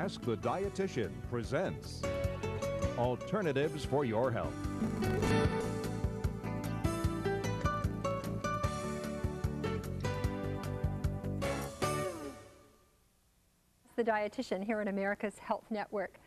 Ask the Dietitian presents Alternatives for Your Health. The Dietitian here on America's Health Network.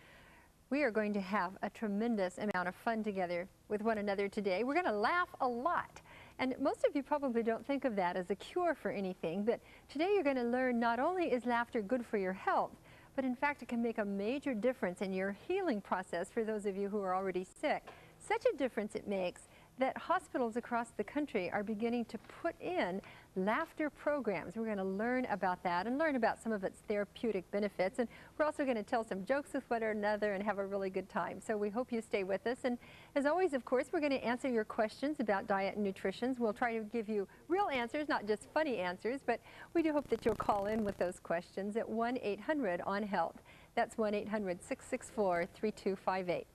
We are going to have a tremendous amount of fun together with one another today. We're going to laugh a lot. And most of you probably don't think of that as a cure for anything, but today you're going to learn not only is laughter good for your health, but in fact it can make a major difference in your healing process for those of you who are already sick. Such a difference it makes that hospitals across the country are beginning to put in laughter programs. We're going to learn about that and learn about some of its therapeutic benefits. And we're also going to tell some jokes with one another and have a really good time. So we hope you stay with us. And as always, of course, we're going to answer your questions about diet and nutrition. We'll try to give you real answers, not just funny answers, but we do hope that you'll call in with those questions at 1-800-ON-HEALTH. That's 1-800-664-3258.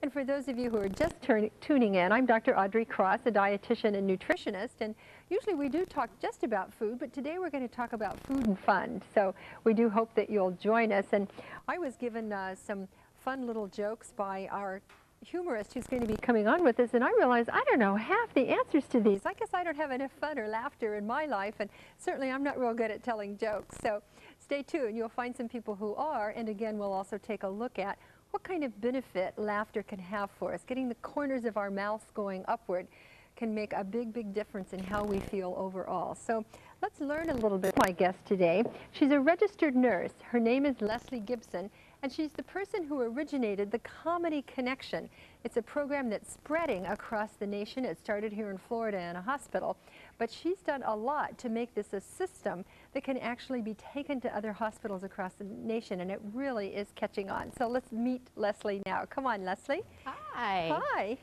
And for those of you who are just tuning in, I'm Dr. Audrey Cross, a dietitian and nutritionist, and usually we do talk just about food, but today we're going to talk about food and fun. So we do hope that you'll join us. And I was given some fun little jokes by our humorist who's going to be coming on with us, and I realized I don't know half the answers to these. I guess I don't have enough fun or laughter in my life, and certainly I'm not real good at telling jokes. So stay tuned. You'll find some people who are, and again, we'll also take a look at what kind of benefit laughter can have for us. Getting the corners of our mouths going upward can make a big, big difference in how we feel overall. So let's learn a little bit from my guest today. She's a registered nurse. Her name is Leslie Gibson, and she's the person who originated the Comedy Connection. It's a program that's spreading across the nation. It started here in Florida in a hospital, but she's done a lot to make this a system that can actually be taken to other hospitals across the nation, and it really is catching on. So let's meet Leslie now. Come on, Leslie. Hi. Hi.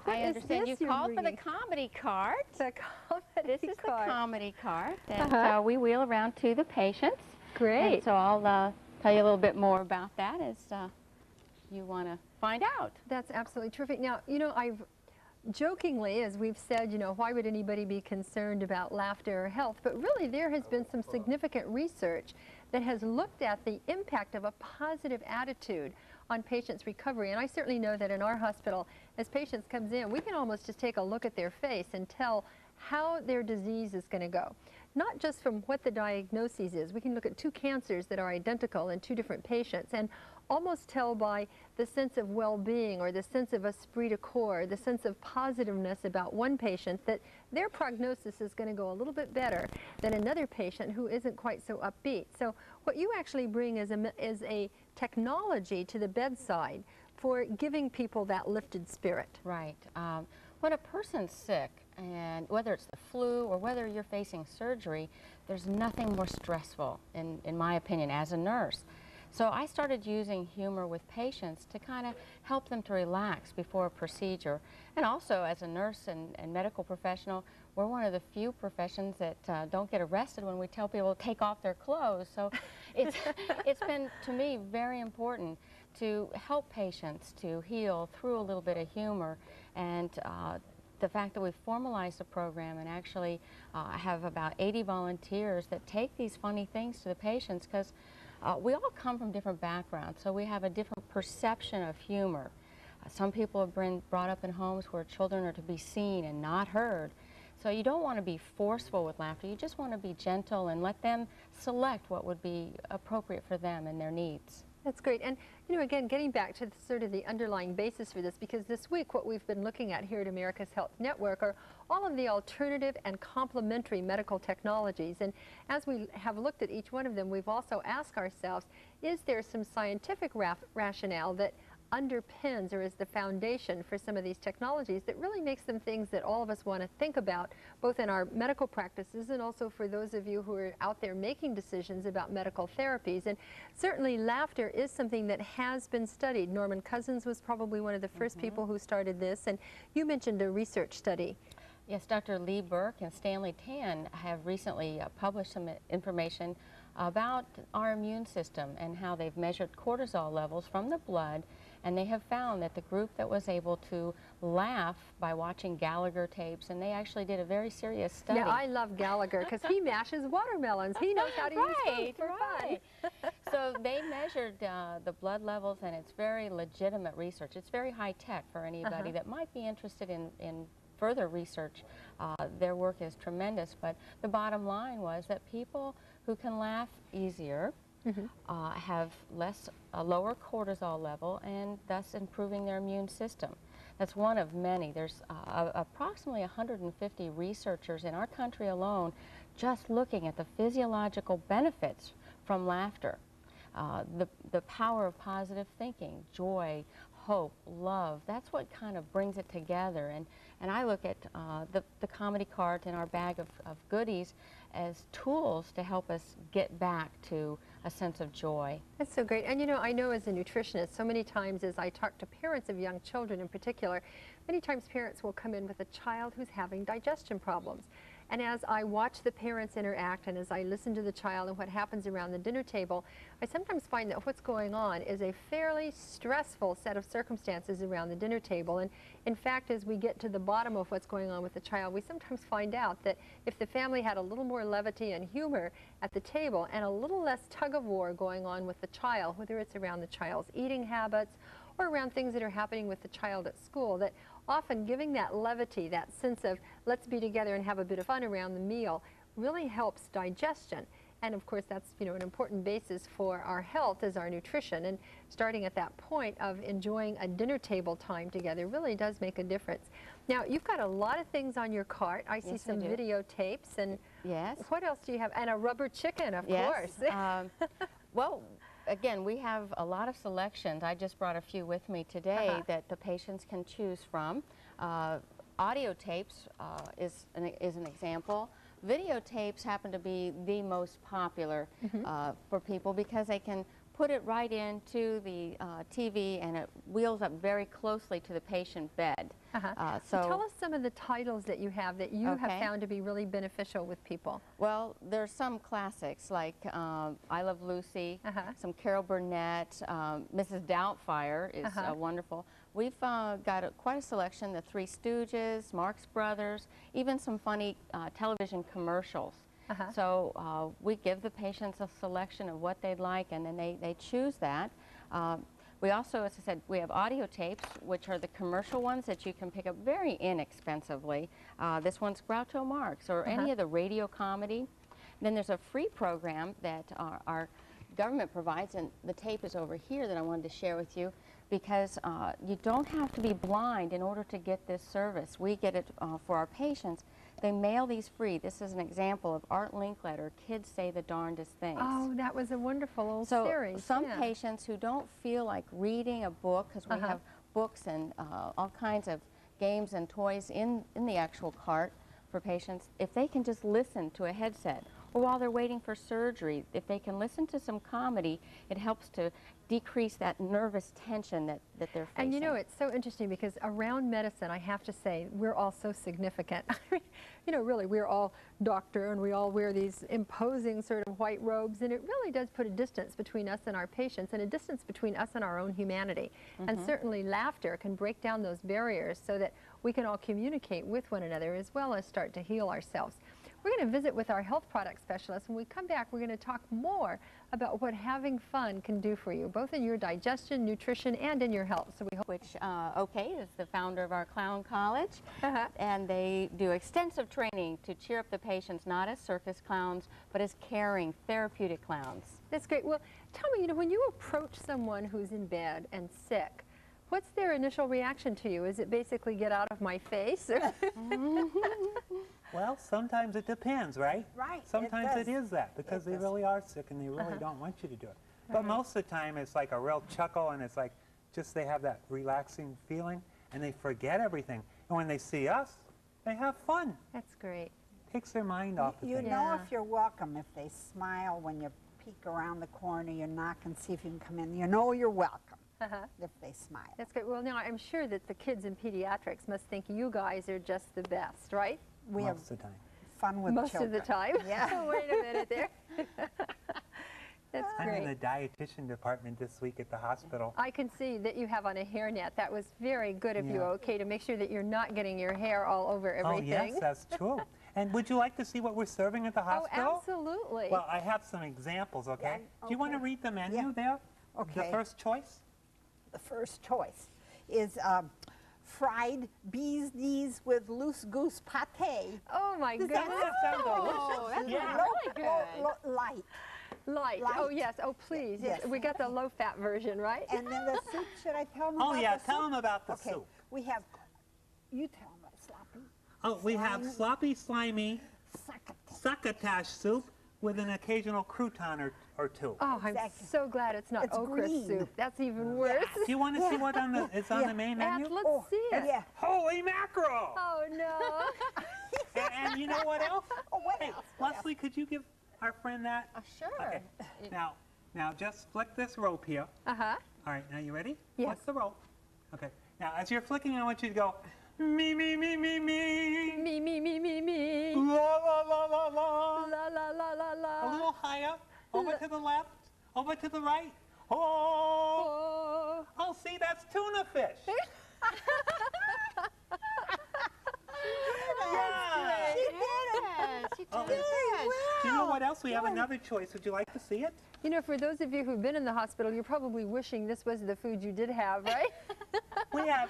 I understand you called for the comedy card. The comedy This is card. the comedy card that we wheel around to the patients. Great. And so I'll tell you a little bit more about that as you want to find out. That's absolutely terrific. Now, you know, I've jokingly, as we've said, you know, why would anybody be concerned about laughter or health? But really, there has been some significant research that has looked at the impact of a positive attitude on patients' recovery. And I certainly know that in our hospital, as patients comes in, we can almost just take a look at their face and tell how their disease is going to go. Not just from what the diagnosis is. We can look at two cancers that are identical in two different patients and almost tell by the sense of well-being or the sense of esprit de corps, the sense of positiveness about one patient, that their prognosis is going to go a little bit better than another patient who isn't quite so upbeat. So what you actually bring is a technology to the bedside for giving people that lifted spirit. Right. When a person's sick, and whether it's the flu or whether you're facing surgery, there's nothing more stressful, in my opinion, as a nurse. So I started using humor with patients to kind of help them to relax before a procedure. And also, as a nurse and medical professional, we're one of the few professions that don't get arrested when we tell people to take off their clothes. So it's been, to me, very important to help patients to heal through a little bit of humor. And the fact that we've formalized the program and actually have about 80 volunteers that take these funny things to the patients, because we all come from different backgrounds, so we have a different perception of humor. Some people have been brought up in homes where children are to be seen and not heard. So you don't want to be forceful with laughter. You just want to be gentle and let them select what would be appropriate for them and their needs. That's great. And, you know, again, getting back to sort of the underlying basis for this, because this week what we've been looking at here at America's Health Network are all of the alternative and complementary medical technologies. And as we have looked at each one of them, we've also asked ourselves, is there some scientific rationale that underpins or is the foundation for some of these technologies that really makes them things that all of us want to think about, both in our medical practices and also for those of you who are out there making decisions about medical therapies. And certainly laughter is something that has been studied. Norman Cousins was probably one of the first people who started this, and you mentioned a research study. Yes, Dr. Lee Burke and Stanley Tan have recently published some information about our immune system and how they've measured cortisol levels from the blood, and they have found that the group that was able to laugh by watching Gallagher tapes, and they actually did a very serious study. Yeah, I love Gallagher because he mashes watermelons. He knows how to use food for fun. So they measured the blood levels, and it's very legitimate research. It's very high tech for anybody that might be interested in further research. Their work is tremendous, but the bottom line was that people who can laugh easier have a lower cortisol level, and thus improving their immune system. That's one of many. There's approximately 150 researchers in our country alone just looking at the physiological benefits from laughter. The power of positive thinking, joy, hope, love, that's what kind of brings it together. And I look at the comedy cart in our bag of goodies as tools to help us get back to a sense of joy. That's so great. And you know, I know as a nutritionist, so many times as I talk to parents of young children in particular, many times parents will come in with a child who's having digestion problems. And as I watch the parents interact and as I listen to the child and what happens around the dinner table, I sometimes find that what's going on is a fairly stressful set of circumstances around the dinner table. And in fact, as we get to the bottom of what's going on with the child, we sometimes find out that if the family had a little more levity and humor at the table and a little less tug of war going on with the child, whether it's around the child's eating habits or around things that are happening with the child at school, that often giving that levity, that sense of let's be together and have a bit of fun around the meal really helps digestion. And of course that's, you know, an important basis for our health is our nutrition, and starting at that point of enjoying a dinner table time together really does make a difference. Now you've got a lot of things on your cart. I see some videotapes, and what else do you have? And a rubber chicken, of course. Well, again, we have a lot of selections. I just brought a few with me today that the patients can choose from. Audio tapes is an example. Videotapes happen to be the most popular for people because they can put it right into the TV, and it wheels up very closely to the patient bed. So tell us some of the titles that you have have found to be really beneficial with people. Well, there's some classics like I Love Lucy, some Carol Burnett, Mrs. Doubtfire is wonderful. We've got quite a selection, the Three Stooges, Marx Brothers, even some funny television commercials. So we give the patients a selection of what they'd like, and then they choose that. We also, as I said, we have audio tapes, which are the commercial ones that you can pick up very inexpensively. This one's Groucho Marx, or any of the radio comedy. Then there's a free program that our government provides, and the tape is over here that I wanted to share with you, because you don't have to be blind in order to get this service. We get it for our patients. They mail these free. This is an example of Art Linkletter, Kids Say the Darndest Things. Oh, that was a wonderful old series. So some patients who don't feel like reading a book, because we have books and all kinds of games and toys in the actual cart for patients, if they can just listen to a headset, or while they're waiting for surgery, if they can listen to some comedy, it helps to decrease that nervous tension that they're facing. And you know, it's so interesting because around medicine, I have to say, we're all so significant. I mean, you know, really, we're all doctor and we all wear these imposing sort of white robes, and it really does put a distance between us and our patients, and a distance between us and our own humanity. And certainly laughter can break down those barriers so that we can all communicate with one another as well as start to heal ourselves. We're going to visit with our health product specialist. When we come back, we're going to talk more about what having fun can do for you, both in your digestion, nutrition, and in your health. So we hope. Which, is the founder of our Clown College, and they do extensive training to cheer up the patients, not as circus clowns, but as caring, therapeutic clowns. That's great. Well, tell me, you know, when you approach someone who's in bed and sick, what's their initial reaction to you? Is it basically get out of my face? Well, sometimes it depends, right? Right. Sometimes it is that, because they really are sick and they really don't want you to do it. But most of the time it's like a real chuckle, and it's like just they have that relaxing feeling and they forget everything. And when they see us, they have fun. That's great. Takes their mind off of You things. know if you're welcome, if they smile when you peek around the corner, you knock and see if you can come in. You know you're welcome. If they smile. That's great. Well, now I'm sure that the kids in pediatrics must think you guys are just the best, right? We have Most of the time. fun with Most children. of the time? Yeah. Wait a minute there. That's I'm in great. the dietitian department this week at the hospital. I can see that you have on a hairnet. That was very good of you, okay, to make sure that you're not getting your hair all over everything. Oh, yes, that's true. And would you like to see what we're serving at the Oh, hospital? absolutely. Well, I have some examples, okay? Yeah, Do you want to okay. read the menu Yeah. there? The Okay. first choice? The first choice is fried bee's knees with loose goose pate. Oh my Does goodness. that sound Oh, that's Yeah. really good. Light. Light. Oh Light. yes. Oh please. Yes. We got the low fat version, right? And then the soup, should I tell them Oh, about yeah, the tell soup? them about the Okay, soup. we have, you tell them about sloppy. Oh, we have Slimy. sloppy, slimy Succotash. succotash soup with an occasional crouton or two. Oh, I'm Exactly. so glad it's not It's okra green. soup. That's even worse. Do you want to see what is on Yeah. the main Yes, menu? let's Oh, see it. yeah. Holy mackerel! Oh no. And you know what else? Oh, what Hey, else? What Leslie, could you give our friend that? Oh, sure. Okay. Now just flick this rope here. Uh-huh. All right, now you ready? Yes. Flick the rope. Okay. Now as you're flicking, I want you to go me me me me me. Me, me, me, me, me. La la la la la. La la la la A la. little higher. Over to the left. Over to the right. Oh. Oh. Oh, see, that's tuna fish. Yeah. She did it. Yes, she Oh. did Very it. Do you know well. what else? We have another choice. Would you like to see it? You know, for those of you who've been in the hospital, you're probably wishing this was the food you did have, right? We have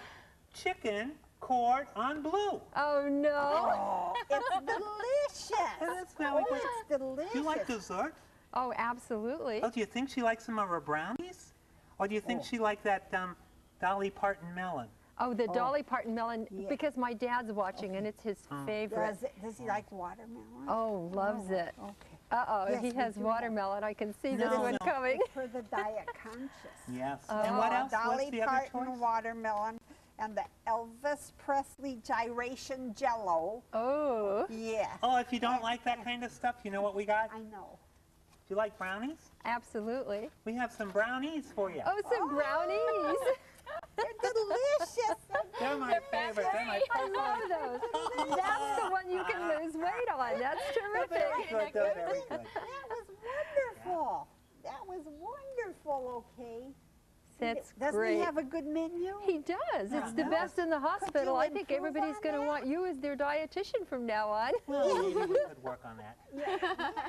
chicken cordon bleu. Oh no. Oh, it's delicious. It is very Oh, good. it's delicious. Do you like dessert? Oh, absolutely. Oh, do you think she likes some of her brownies? Or do you think she liked that Dolly Parton melon? Oh, the Dolly Parton melon, Yeah. because my dad's watching and it's his favorite. Does he like watermelon? Oh, loves it. Okay. Uh-oh, Yes, he we has do watermelon. I can see this No, one no. coming. It's for the diet conscious. Yes. And what else? Dolly What's the other Parton choice? watermelon and the Elvis Presley gyration jello. Oh, Yeah. Oh, if you don't like that kind of stuff, you know what we got? I know. Do you like brownies? absolutely. We have some brownies for you. Oh, some brownies. They're delicious. They're my favorite. They're my I love those. That's the one you can lose weight on. That's Very terrific. good. They're very good. That was wonderful. That was wonderful, okay. That's Doesn't great. he have a good menu? He does. It's the Yeah. best in the hospital. I think improve everybody's on going to that? want you as their dietitian from now on. Well, maybe we could work on that.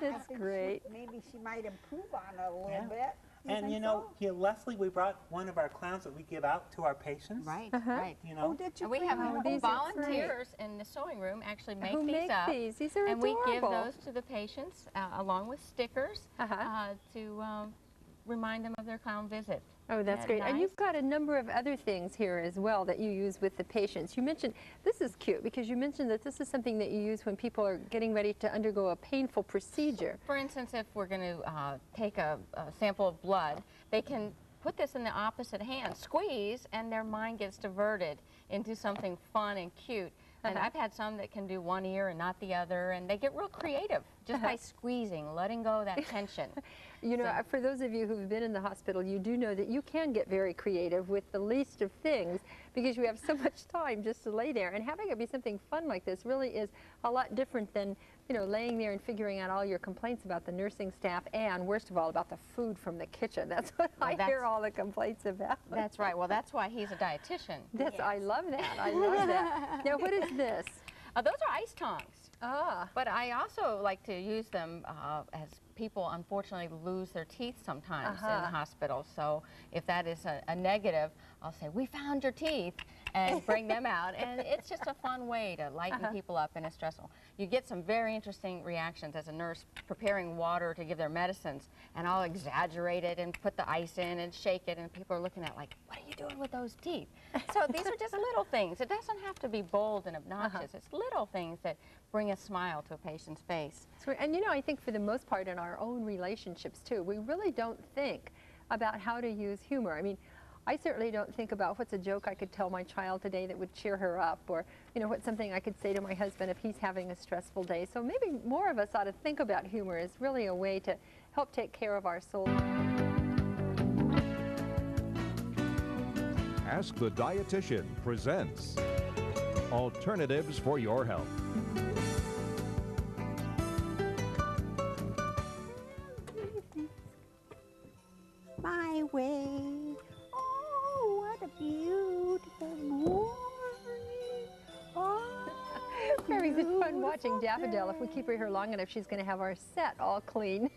That's great. Maybe she might improve on it a little Yeah. bit. And you think know, so? here, Leslie, we brought one of our clowns that we give out to our patients. Right, Uh-huh. right. You Oh, know, did you And we bring have one? these are volunteers in the sewing room actually make Who these make up. these? These are And adorable. we give those to the patients along with stickers Uh-huh. to remind them of their clown visit. Oh, that's Isn't great. that And nice? you've got a number of other things here as well that you use with the patients. You mentioned, this is cute because you mentioned that this is something that you use when people are getting ready to undergo a painful procedure. For instance, if we're going to take a sample of blood, they can put this in the opposite hand, squeeze, and their mind gets diverted into something fun and cute. And I've had some that can do one ear and not the other, and they get real creative just by squeezing, letting go of that tension. You know, for those of you who've been in the hospital, you do know that you can get very creative with the least of things because you have so much time just to lay there. And having it be something fun like this really is a lot different than, you know, laying there and figuring out all your complaints about the nursing staff and, worst of all, about the food from the kitchen. That's what Well, I that's- hear all the complaints about. That's right. Well, that's why he's a dietitian. That's, I love that. I love that. Now, what is this? Those are ice tongs. Ah, But I also like to use them as people unfortunately lose their teeth sometimes in the hospital. So if that is a negative, I'll say, we found your teeth, and bring them out. And it's just a fun way to lighten people up in a stressful. You get some very interesting reactions as a nurse preparing water to give their medicines, and I'll exaggerate it and put the ice in and shake it, and people are looking at like, what are you doing with those teeth? So these are just little things. It doesn't have to be bold and obnoxious. It's little things that bring a smile to a patient's face. and you know, I think for the most part in our own relationships too, we really don't think about how to use humor. I mean, I certainly don't think about what's a joke I could tell my child today that would cheer her up, or, you know, what's something I could say to my husband if he's having a stressful day. So maybe more of us ought to think about humor as really a way to help take care of our soul. Ask the Dietitian presents Alternatives for Your Health. My way. Oh, what a beautiful morning. Oh, Having such fun watching Daffodil. If we keep her here long enough, she's going to have our set all clean.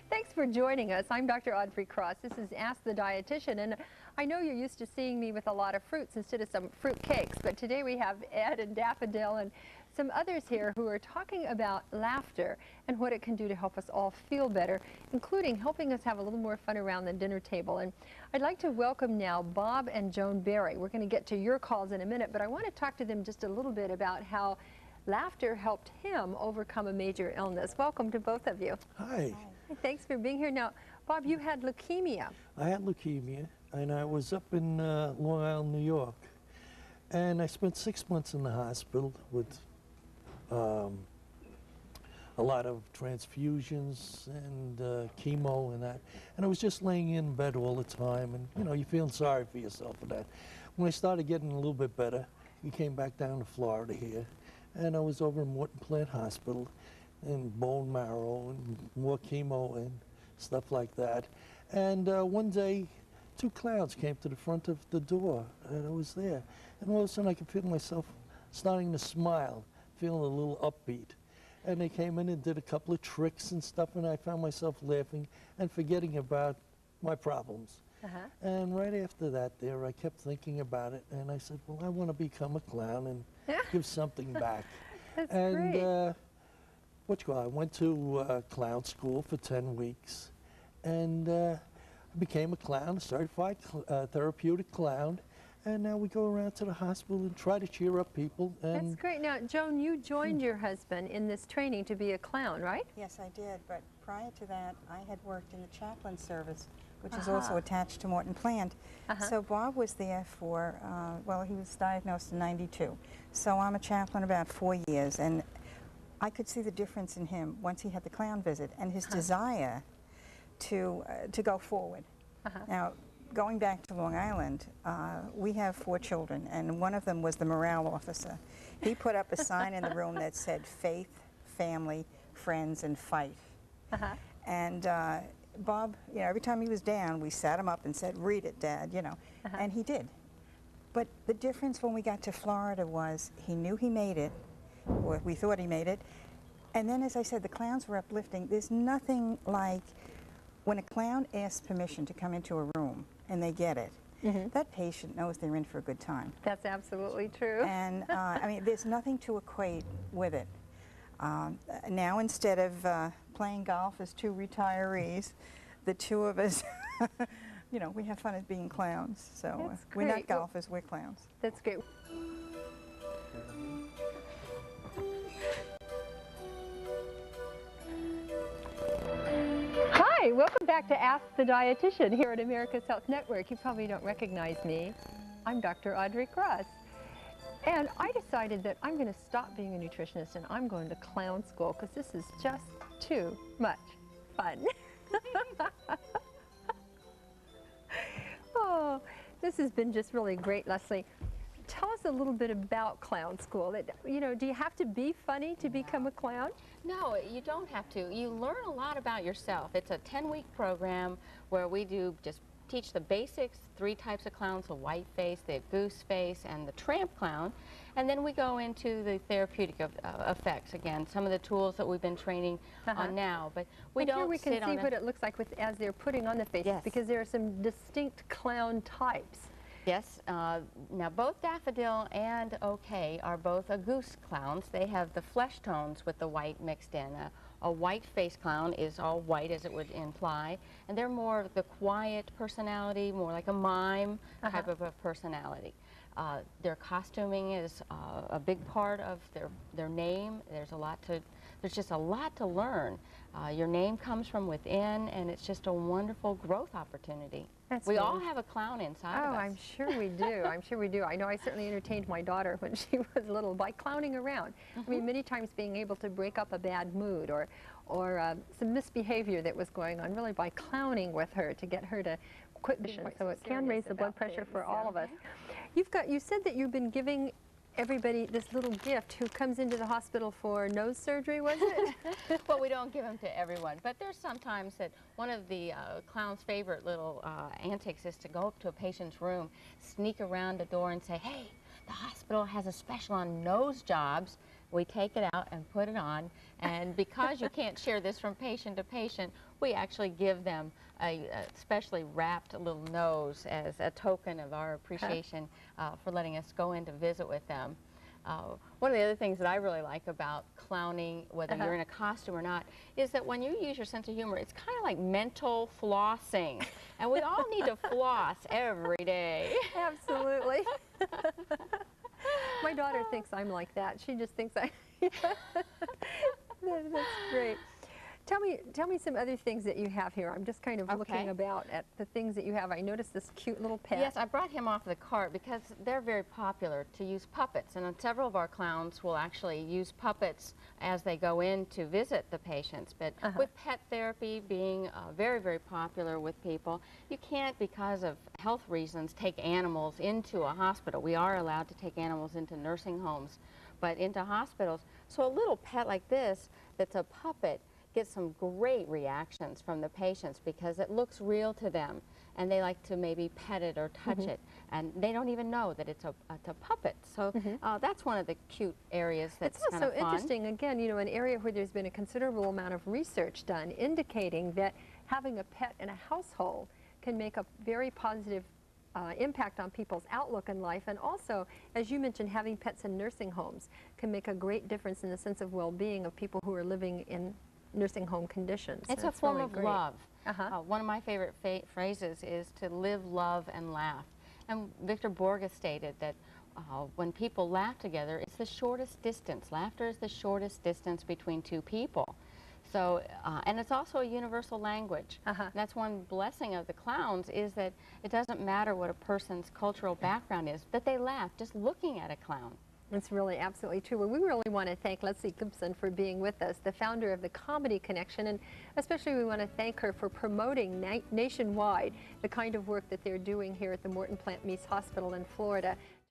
Thanks for joining us. I'm Dr. Audrey Cross. This is Ask the Dietitian, and I know you're used to seeing me with a lot of fruits instead of some fruit cakes, but today we have Ed and Daffodil and some others here who are talking about laughter and what it can do to help us all feel better, including helping us have a little more fun around the dinner table. And I'd like to welcome now Bob and Joan Berry. We're going to get to your calls in a minute, but I want to talk to them just a little bit about how laughter helped him overcome a major illness. Welcome to both of you. Hi. Thanks for being here. Now, Bob, you had leukemia. I had leukemia, and I was up in Long Island, New York, and I spent 6 months in the hospital with a lot of transfusions and chemo and that. And I was just laying in bed all the time, and you know, you're feeling sorry for yourself for that. When I started getting a little bit better, we came back down to Florida here, and I was over in Morton Plant Hospital, and bone marrow and more chemo and stuff like that. And one day, 2 clowns came to the front of the door, and I was there. And all of a sudden, I could feel myself starting to smile, feeling a little upbeat. And they came in and did a couple of tricks and stuff, and I found myself laughing and forgetting about my problems. And right after that there, I kept thinking about it, and I said, well, I want to become a clown and give something back. That's and great. I went to clown school for 10 weeks, and I became a clown, a certified therapeutic clown. And now we go around to the hospital and try to cheer up people. And that's great. Now, Joan, you joined your husband in this training to be a clown, right? Yes, I did, but prior to that, I had worked in the chaplain service, which is also attached to Morton Plant. So Bob was there for, well, he was diagnosed in '92. So I'm a chaplain about 4 years, and I could see the difference in him once he had the clown visit and his desire to go forward. Now, going back to Long Island, we have 4 children, and one of them was the morale officer. He put up a sign in the room that said faith, family, friends, and fight. And Bob, you know, every time he was down, we sat him up and said, read it, Dad, you know, and he did. But the difference when we got to Florida was he knew he made it, or we thought he made it, and then, as I said, the clowns were uplifting. There's nothing like when a clown asks permission to come into a room and they get it, that patient knows they're in for a good time. That's absolutely true. And I mean, there's nothing to equate with it. Now, instead of playing golf as 2 retirees, the 2 of us, you know, we have fun at being clowns. So we're not golfers, we're clowns. That's great. Hi, welcome back to Ask the Dietitian here at America's Health Network. You probably don't recognize me. I'm Dr. Audrey Cross. And I decided that I'm going to stop being a nutritionist and I'm going to clown school because this is just too much fun. Oh, this has been just really great, Leslie. Tell us a little bit about clown school. You know, do you have to be funny to become a clown? No, you don't have to. You learn a lot about yourself. It's a 10-week program where we do just teach the basics, 3 types of clowns, the white face, the goose face, and the tramp clown. And then we go into the therapeutic effects, again, some of the tools that we've been training on now. But we don't here we can sit see on what it looks like as they're putting on the faces, because there are some distinct clown types. Yes, now both Daffodil and OK are both a goose clowns. They have the flesh tones with the white mixed in. A white face clown is all white, as it would imply, and they're more the quiet personality, more like a mime type of a personality. Their costuming is a big part of their name. There's just a lot to learn. Your name comes from within, and it's just a wonderful growth opportunity. We all have a clown inside of us. Oh, I'm sure we do. I'm sure we do. I know I certainly entertained my daughter when she was little by clowning around. I mean, many times being able to break up a bad mood or some misbehavior that was going on, really by clowning with her to get her to quit. So it can raise the blood pressure for all of us. You said that you've been giving everybody this little gift who comes into the hospital for nose surgery, was it? Well, we don't give them to everyone, but there's sometimes that one of the clown's favorite little antics is to go up to a patient's room, sneak around the door and say, hey, the hospital has a special on nose jobs. we take it out and put it on, and because you can't share this from patient to patient, we actually give them a specially wrapped little nose as a token of our appreciation for letting us go in to visit with them. One of the other things that I really like about clowning, whether you're in a costume or not, is that when you use your sense of humor, it's kind of like mental flossing. And we all need to floss every day. Absolutely. My daughter thinks I'm like that. She just thinks I... That's great. Tell me some other things that you have here. I'm just kind of looking about at the things that you have. I noticed this cute little pet. Yes, I brought him off the cart because they're very popular to use puppets, and several of our clowns will actually use puppets as they go in to visit the patients. But with pet therapy being very, very popular with people, you can't, because of health reasons, take animals into a hospital. We are allowed to take animals into nursing homes, but into hospitals. So a little pet like this that's a puppet get some great reactions from the patients because it looks real to them, and they like to maybe pet it or touch it, and they don't even know that it's a puppet. So that's one of the cute areas that's kind of fun. It's also interesting, again, you know, an area where there's been a considerable amount of research done indicating that having a pet in a household can make a very positive impact on people's outlook in life, and also, as you mentioned, having pets in nursing homes can make a great difference in the sense of well-being of people who are living in nursing home conditions. It's a form of love. One of my favorite phrases is to live, love, and laugh. And Victor Borge stated that when people laugh together, it's the shortest distance. Laughter is the shortest distance between two people. So, and it's also a universal language. That's one blessing of the clowns, is that it doesn't matter what a person's cultural background is, that they laugh just looking at a clown. It's really absolutely true. Well, we really want to thank Leslie Gibson for being with us, the founder of the Comedy Connection, and especially we want to thank her for promoting nationwide the kind of work that they're doing here at the Morton Plant Mease Hospital in Florida.